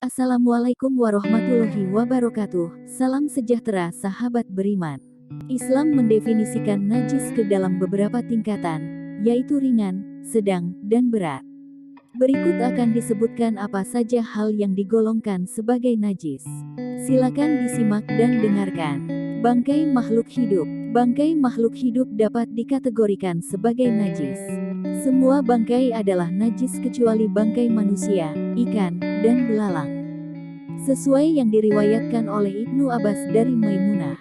Assalamualaikum warahmatullahi wabarakatuh. Salam sejahtera sahabat beriman. Islam mendefinisikan najis ke dalam beberapa tingkatan, yaitu ringan, sedang, dan berat. Berikut akan disebutkan apa saja hal yang digolongkan sebagai najis. Silakan disimak dan dengarkan. Bangkai makhluk hidup. Bangkai makhluk hidup dapat dikategorikan sebagai najis. Semua bangkai adalah najis kecuali bangkai manusia, ikan, dan belalang. Sesuai yang diriwayatkan oleh Ibnu Abbas dari Maimunah.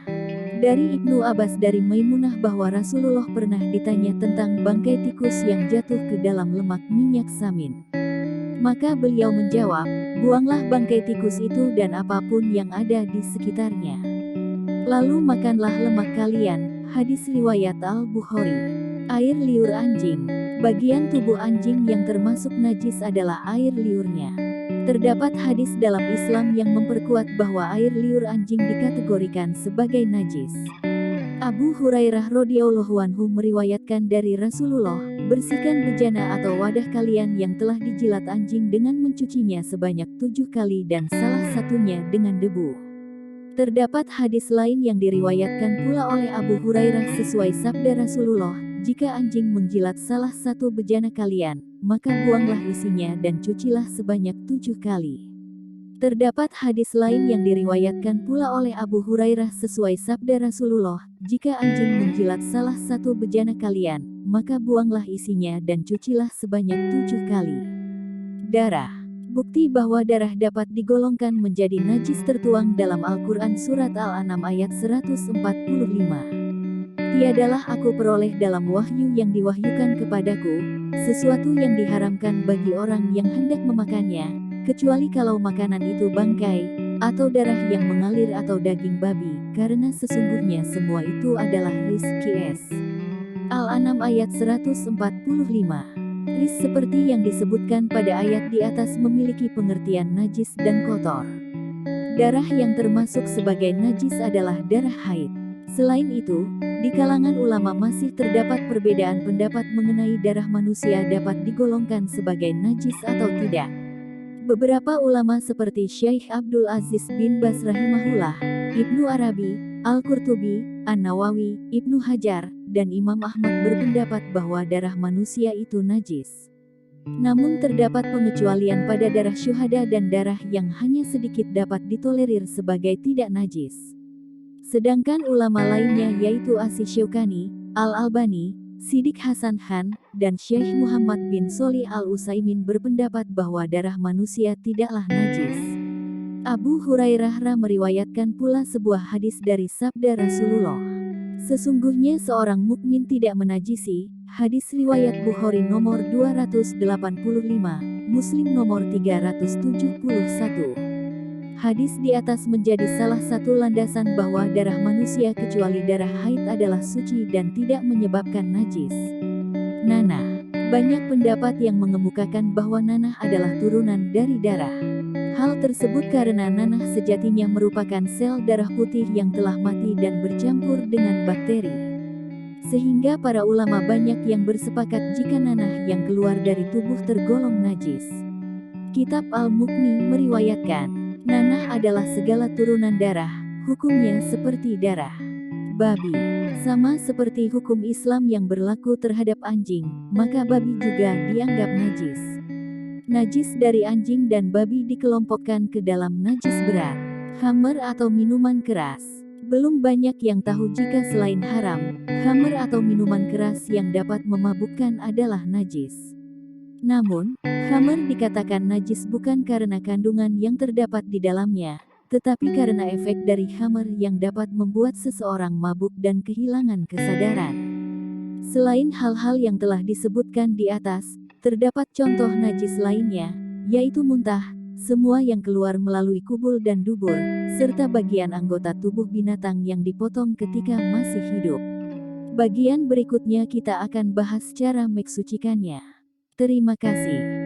Dari Ibnu Abbas dari Maimunah bahwa Rasulullah pernah ditanya tentang bangkai tikus yang jatuh ke dalam lemak minyak samin. Maka beliau menjawab, buanglah bangkai tikus itu dan apapun yang ada di sekitarnya. Lalu makanlah lemak kalian. Hadis riwayat Al-Bukhari. Air liur anjing. Bagian tubuh anjing yang termasuk najis adalah air liurnya. Terdapat hadis dalam Islam yang memperkuat bahwa air liur anjing dikategorikan sebagai najis. Abu Hurairah radhiyallahu anhu meriwayatkan dari Rasulullah, bersihkan bejana atau wadah kalian yang telah dijilat anjing dengan mencucinya sebanyak 7 kali dan salah satunya dengan debu. Terdapat hadis lain yang diriwayatkan pula oleh Abu Hurairah sesuai sabda Rasulullah, jika anjing menjilat salah satu bejana kalian, maka buanglah isinya dan cucilah sebanyak 7 kali. Terdapat hadis lain yang diriwayatkan pula oleh Abu Hurairah sesuai sabda Rasulullah, jika anjing menjilat salah satu bejana kalian, maka buanglah isinya dan cucilah sebanyak 7 kali. Darah. Bukti bahwa darah dapat digolongkan menjadi najis tertuang dalam Al-Quran Surat Al-An'am ayat 145. Tiadalah aku peroleh dalam wahyu yang diwahyukan kepadaku, sesuatu yang diharamkan bagi orang yang hendak memakannya, kecuali kalau makanan itu bangkai, atau darah yang mengalir atau daging babi, karena sesungguhnya semua itu adalah rizki. Al-An'am ayat 145. Ris seperti yang disebutkan pada ayat di atas memiliki pengertian najis dan kotor. Darah yang termasuk sebagai najis adalah darah haid. Selain itu, di kalangan ulama masih terdapat perbedaan pendapat mengenai darah manusia dapat digolongkan sebagai najis atau tidak. Beberapa ulama seperti Syekh Abdul Aziz bin Baz rahimahullah, Ibnu Arabi, Al-Qurtubi, An-Nawawi, Ibnu Hajar, dan Imam Ahmad berpendapat bahwa darah manusia itu najis. Namun terdapat pengecualian pada darah syuhada dan darah yang hanya sedikit dapat ditolerir sebagai tidak najis. Sedangkan ulama lainnya yaitu Asy-Syaukani, Al-Albani, Siddiq Hasan Khan, dan Syekh Muhammad bin Shalih Al-Utsaimin berpendapat bahwa darah manusia tidaklah najis. Abu Hurairah meriwayatkan pula sebuah hadis dari sabda Rasulullah. Sesungguhnya seorang mukmin tidak menajisi, hadis riwayat Bukhari nomor 285, Muslim nomor 371. Hadis di atas menjadi salah satu landasan bahwa darah manusia kecuali darah haid adalah suci dan tidak menyebabkan najis. Nanah. Banyak pendapat yang mengemukakan bahwa nanah adalah turunan dari darah. Hal tersebut karena nanah sejatinya merupakan sel darah putih yang telah mati dan bercampur dengan bakteri. Sehingga para ulama banyak yang bersepakat jika nanah yang keluar dari tubuh tergolong najis. Kitab Al-Mughni meriwayatkan, nanah adalah segala turunan darah, hukumnya seperti darah babi. Sama seperti hukum Islam yang berlaku terhadap anjing, maka babi juga dianggap najis. Najis dari anjing dan babi dikelompokkan ke dalam najis berat. Khamr atau minuman keras. Belum banyak yang tahu jika selain haram, khamr atau minuman keras yang dapat memabukkan adalah najis. Namun, khamr dikatakan najis bukan karena kandungan yang terdapat di dalamnya, tetapi karena efek dari khamr yang dapat membuat seseorang mabuk dan kehilangan kesadaran. Selain hal-hal yang telah disebutkan di atas, terdapat contoh najis lainnya, yaitu muntah, semua yang keluar melalui kubul dan dubur, serta bagian anggota tubuh binatang yang dipotong ketika masih hidup. Bagian berikutnya kita akan bahas cara mensucikannya. Terima kasih.